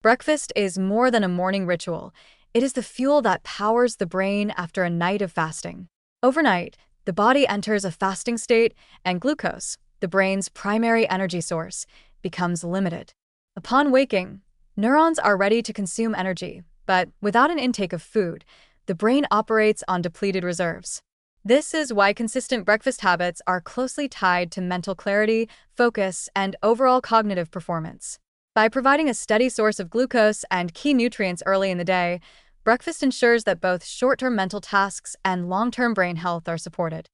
Breakfast is more than a morning ritual. It is the fuel that powers the brain after a night of fasting. Overnight, the body enters a fasting state, and glucose, the brain's primary energy source, becomes limited. Upon waking, neurons are ready to consume energy, but without an intake of food, the brain operates on depleted reserves. This is why consistent breakfast habits are closely tied to mental clarity, focus, and overall cognitive performance. By providing a steady source of glucose and key nutrients early in the day, breakfast ensures that both short-term mental tasks and long-term brain health are supported.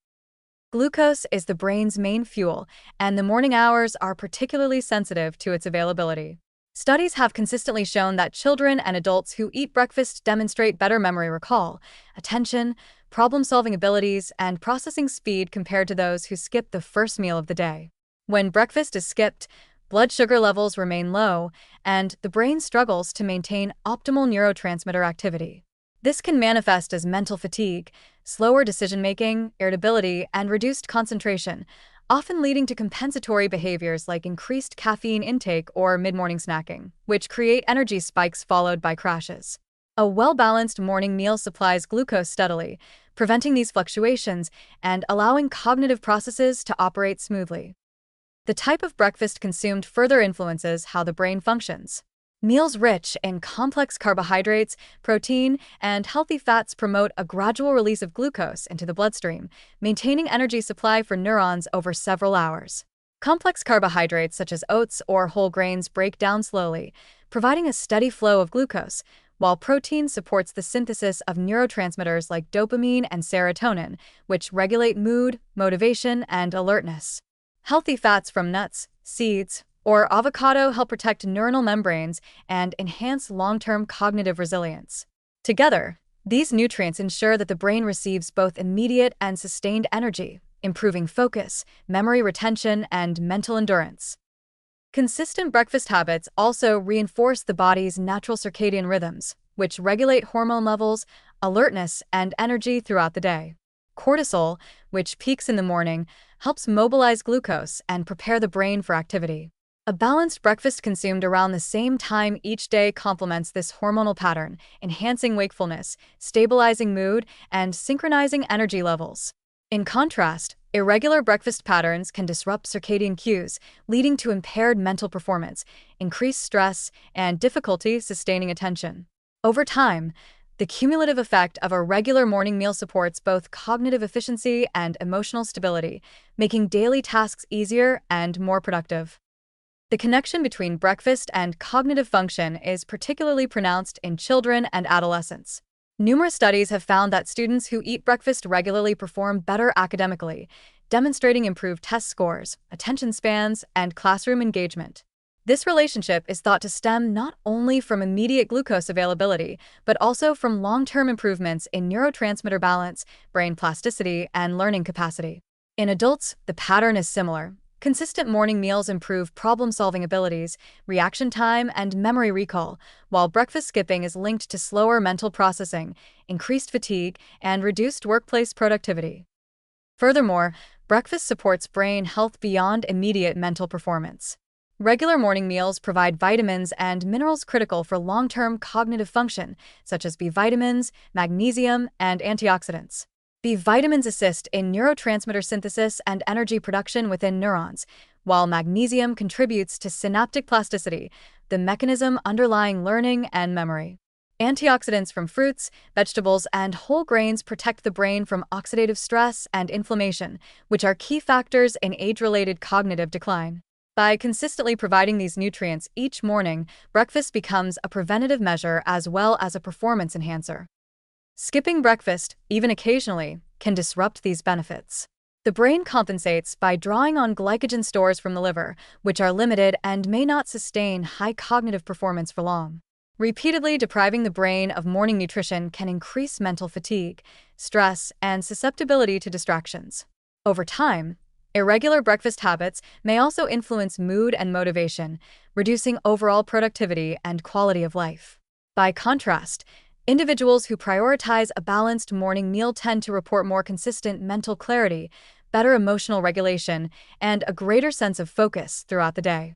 Glucose is the brain's main fuel, and the morning hours are particularly sensitive to its availability. Studies have consistently shown that children and adults who eat breakfast demonstrate better memory recall, attention, problem-solving abilities, and processing speed compared to those who skip the first meal of the day. When breakfast is skipped, blood sugar levels remain low, and the brain struggles to maintain optimal neurotransmitter activity. This can manifest as mental fatigue, slower decision-making, irritability, and reduced concentration, often leading to compensatory behaviors like increased caffeine intake or mid-morning snacking, which create energy spikes followed by crashes. A well-balanced morning meal supplies glucose steadily, preventing these fluctuations and allowing cognitive processes to operate smoothly. The type of breakfast consumed further influences how the brain functions. Meals rich in complex carbohydrates, protein, and healthy fats promote a gradual release of glucose into the bloodstream, maintaining energy supply for neurons over several hours. Complex carbohydrates such as oats or whole grains break down slowly, providing a steady flow of glucose, while protein supports the synthesis of neurotransmitters like dopamine and serotonin, which regulate mood, motivation, and alertness. Healthy fats from nuts, seeds, or avocado help protect neuronal membranes and enhance long-term cognitive resilience. Together, these nutrients ensure that the brain receives both immediate and sustained energy, improving focus, memory retention, and mental endurance. Consistent breakfast habits also reinforce the body's natural circadian rhythms, which regulate hormone levels, alertness, and energy throughout the day. Cortisol, which peaks in the morning, helps mobilize glucose and prepare the brain for activity. A balanced breakfast consumed around the same time each day complements this hormonal pattern, enhancing wakefulness, stabilizing mood, and synchronizing energy levels. In contrast, irregular breakfast patterns can disrupt circadian cues, leading to impaired mental performance, increased stress, and difficulty sustaining attention. Over time, the cumulative effect of a regular morning meal supports both cognitive efficiency and emotional stability, making daily tasks easier and more productive. The connection between breakfast and cognitive function is particularly pronounced in children and adolescents. Numerous studies have found that students who eat breakfast regularly perform better academically, demonstrating improved test scores, attention spans, and classroom engagement. This relationship is thought to stem not only from immediate glucose availability, but also from long-term improvements in neurotransmitter balance, brain plasticity, and learning capacity. In adults, the pattern is similar. Consistent morning meals improve problem-solving abilities, reaction time, and memory recall, while breakfast skipping is linked to slower mental processing, increased fatigue, and reduced workplace productivity. Furthermore, breakfast supports brain health beyond immediate mental performance. Regular morning meals provide vitamins and minerals critical for long-term cognitive function, such as B vitamins, magnesium, and antioxidants. B vitamins assist in neurotransmitter synthesis and energy production within neurons, while magnesium contributes to synaptic plasticity, the mechanism underlying learning and memory. Antioxidants from fruits, vegetables, and whole grains protect the brain from oxidative stress and inflammation, which are key factors in age-related cognitive decline. By consistently providing these nutrients each morning, breakfast becomes a preventative measure as well as a performance enhancer. Skipping breakfast, even occasionally, can disrupt these benefits. The brain compensates by drawing on glycogen stores from the liver, which are limited and may not sustain high cognitive performance for long. Repeatedly depriving the brain of morning nutrition can increase mental fatigue, stress, and susceptibility to distractions. Over time, irregular breakfast habits may also influence mood and motivation, reducing overall productivity and quality of life. By contrast, individuals who prioritize a balanced morning meal tend to report more consistent mental clarity, better emotional regulation, and a greater sense of focus throughout the day.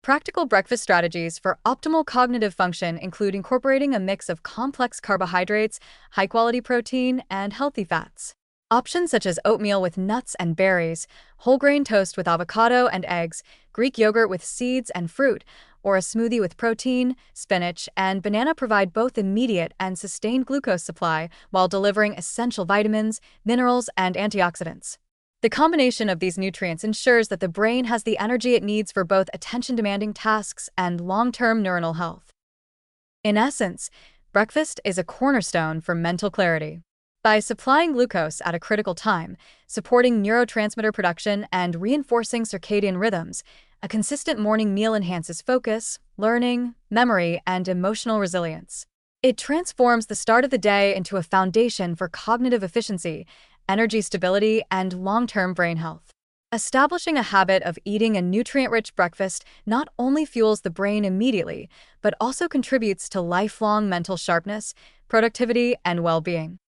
Practical breakfast strategies for optimal cognitive function include incorporating a mix of complex carbohydrates, high-quality protein, and healthy fats. Options such as oatmeal with nuts and berries, whole grain toast with avocado and eggs, Greek yogurt with seeds and fruit, or a smoothie with protein, spinach, and banana provide both immediate and sustained glucose supply while delivering essential vitamins, minerals, and antioxidants. The combination of these nutrients ensures that the brain has the energy it needs for both attention-demanding tasks and long-term neuronal health. In essence, breakfast is a cornerstone for mental clarity. By supplying glucose at a critical time, supporting neurotransmitter production, and reinforcing circadian rhythms, a consistent morning meal enhances focus, learning, memory, and emotional resilience. It transforms the start of the day into a foundation for cognitive efficiency, energy stability, and long-term brain health. Establishing a habit of eating a nutrient-rich breakfast not only fuels the brain immediately, but also contributes to lifelong mental sharpness, productivity, and well-being.